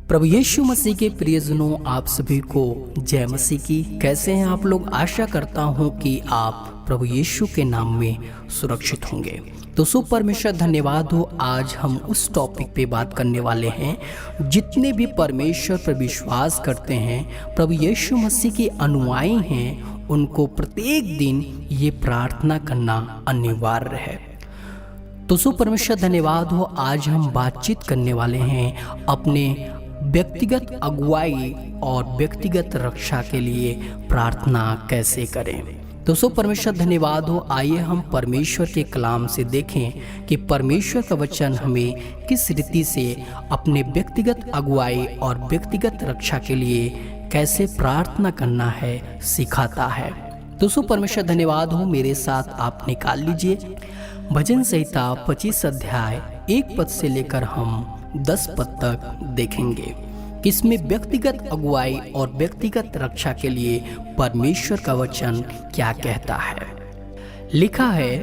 प्रभु यीशु मसीह के प्रियजनों, आप सभी को जय मसीह की। कैसे हैं आप लोग? आशा करता हूं कि आप प्रभु यीशु के नाम में सुरक्षित होंगे। तो सो परमेश्वर धन्यवाद हो। आज हम उस टॉपिक पे बात करने वाले हैं। जितने भी परमेश्वर पर विश्वास करते हैं, प्रभु यीशु मसीह के अनुयायी हैं, उनको प्रत्येक दिन ये प्रार्थना करना अनिवार्य है। तो सो परमेश्वर धन्यवाद हो। आज हम बातचीत करने वाले हैं अपने व्यक्तिगत अगुवाई और व्यक्तिगत रक्षा के लिए प्रार्थना कैसे करें। तो सो परमेश्वर धन्यवाद हो। आइए हम परमेश्वर के कलाम से देखें कि परमेश्वर का वचन हमें किस रीति से अपने व्यक्तिगत अगुवाई और व्यक्तिगत रक्षा के लिए कैसे प्रार्थना करना है सिखाता है। तो सो परमेश्वर धन्यवाद हो। मेरे साथ आप निकाल लीजिए भजन संहिता 25 अध्याय 1 पद से लेकर हम 10 पद तक देखेंगे कि इसमें व्यक्तिगत अगुवाई और व्यक्तिगत रक्षा के लिए परमेश्वर का वचन क्या कहता है। लिखा है,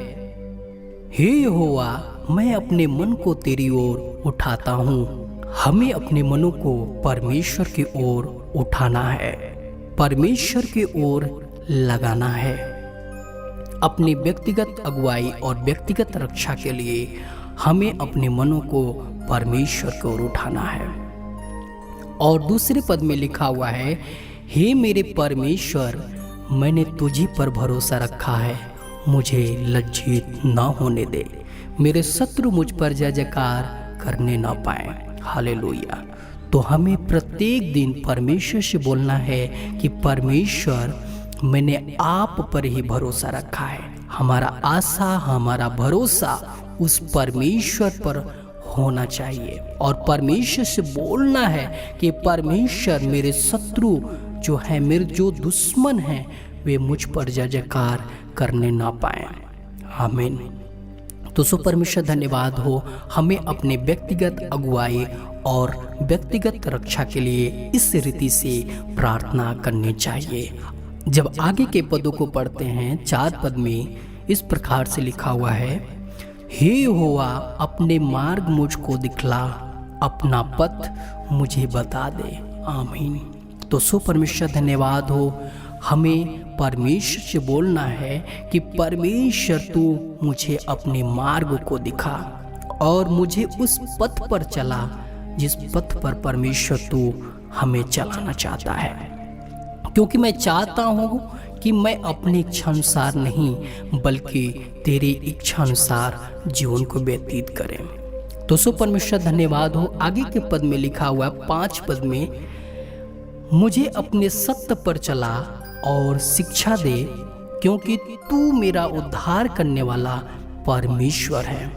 हे यहोवा, मैं अपने मन को तेरी ओर उठाता हूँ। हमें अपने मनों को परमेश्वर की ओर उठाना है, परमेश्वर की ओर लगाना है। अपनी व्यक्तिगत अगुवाई और व्यक्तिगत रक्षा के लिए हमें अपने मनों को परमेश्वर की ओर उठाना है। और दूसरे पद में लिखा हुआ है, हे मेरे परमेश्वर, मैंने तुझी पर भरोसा रखा है, मुझे लज्जित न होने दे। मेरे शत्रु मुझ पर जय जयकार करने न पाए। हालेलुया। तो हमें प्रत्येक दिन परमेश्वर से बोलना है कि परमेश्वर, मैंने आप पर ही भरोसा रखा है। हमारा आशा, हमारा भरोसा उस परमेश्वर पर होना चाहिए। और परमेश्वर से बोलना है कि परमेश्वर, मेरे शत्रु जो है, मेरे जो दुश्मन हैं, वे मुझ पर जय जयकार करने ना पाए। आमीन। तो सो परमेश्वर धन्यवाद हो। हमें अपने व्यक्तिगत अगुवाई और व्यक्तिगत रक्षा के लिए इस रीति से प्रार्थना करनी चाहिए। जब आगे के पदों को पढ़ते हैं, 4 पद में इस प्रकार से लिखा हुआ है, हे यहोवा, अपने मार्ग मुझको दिखला, अपना पथ मुझे बता दे। आमीन। तो सो परमेश्वर धन्यवाद हो। हमें परमेश्वर से बोलना है कि परमेश्वर, तू मुझे अपने मार्ग को दिखा और मुझे उस पथ पर चला जिस पथ पर परमेश्वर तू हमें चलाना चाहता है। क्योंकि मैं चाहता हूँ कि मैं अपनी इच्छा अनुसार नहीं, बल्कि तेरी इच्छा अनुसार जीवन को व्यतीत करें। तो सो परमेश्वर धन्यवाद हो। आगे के पद में लिखा हुआ 5 पद में, मुझे अपने सत्य पर चला और शिक्षा दे, क्योंकि तू मेरा उद्धार करने वाला परमेश्वर है।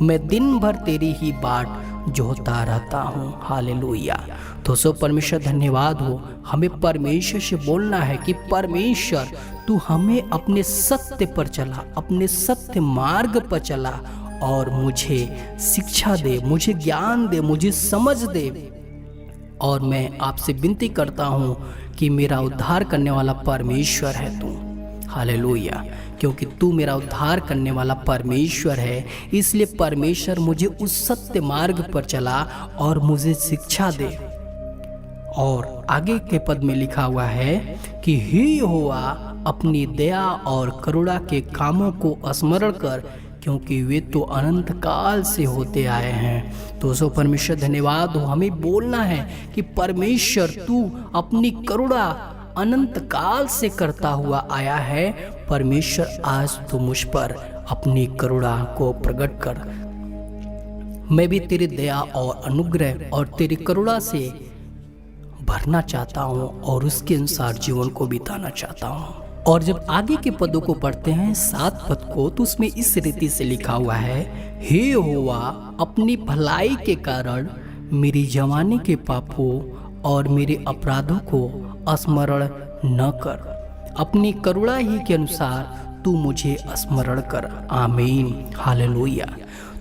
मैं दिन भर तेरी ही बाट जोता रहता हूँ। हालेलुया। तो सो परमेश्वर धन्यवाद हो। हमें परमेश्वर से बोलना है कि परमेश्वर, तू हमें अपने सत्य पर चला, अपने सत्य मार्ग पर चला और मुझे शिक्षा दे, मुझे ज्ञान दे, मुझे समझ दे। और मैं आपसे विनती करता हूँ कि मेरा उद्धार करने वाला परमेश्वर है तू। हालेलुया। क्योंकि तू मेरा उद्धार करने वाला परमेश्वर है, इसलिए परमेश्वर मुझे उस सत्य मार्ग पर चला और मुझे शिक्षा दे। और आगे के पद में लिखा हुआ है कि हे यहोवा, अपनी दया और करुणा के कामों को स्मरण कर, क्योंकि वे तो अनंत काल से होते आए हैं। तो सो परमेश्वर धन्यवाद हो। हमें बोलना है कि परमेश्वर, तू अपनी करुणा अनंत काल से करता हुआ आया है। परमेश्वर, आज तू मुझ पर अपनी करुणा को प्रकट कर। मैं भी तेरी दया और अनुग्रह और तेरी करुणा से भरना चाहता हूँ और उसके अनुसार जीवन को बिताना चाहता हूँ। और जब आगे के पदों को पढ़ते हैं, 7 पद को, तो उसमें इस रीति से लिखा हुआ है, हे यहोवा, अपनी भलाई के कारण मेरी जवानी के पापों और मेरे अपराधों को स्मरण न कर। अपनी करुणा ही के अनुसार तू मुझे स्मरण कर। आमीन। हालेलुया।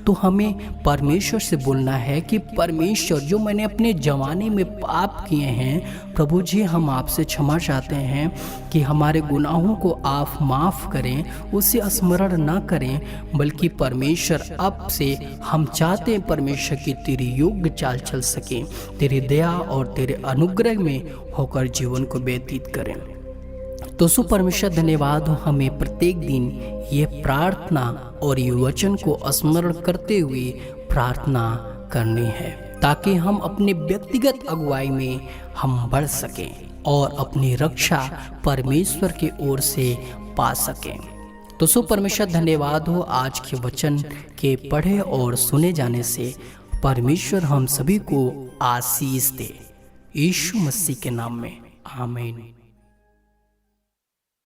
तो हमें परमेश्वर से बोलना है कि परमेश्वर, जो मैंने अपने जवानी में पाप किए हैं, प्रभु जी हम आपसे क्षमा चाहते हैं कि हमारे गुनाहों को आप माफ़ करें, उसे स्मरण न करें, बल्कि परमेश्वर अब से हम चाहते हैं परमेश्वर की तेरी योग्य चाल चल सकें, तेरी दया और तेरे अनुग्रह में होकर जीवन को व्यतीत करें। तो सो परमेश्वर धन्यवाद हो, हमें प्रत्येक दिन ये प्रार्थना और ये वचन को स्मरण करते हुए प्रार्थना करनी है, ताकि हम अपने व्यक्तिगत अगुवाई में हम बढ़ सकें और अपनी रक्षा परमेश्वर की ओर से पा सकें। तो सो परमेश्वर धन्यवाद हो, आज के वचन के पढ़े और सुने जाने से परमेश्वर हम सभी को आशीष दे। यीशु मसीह के नाम में आमीन।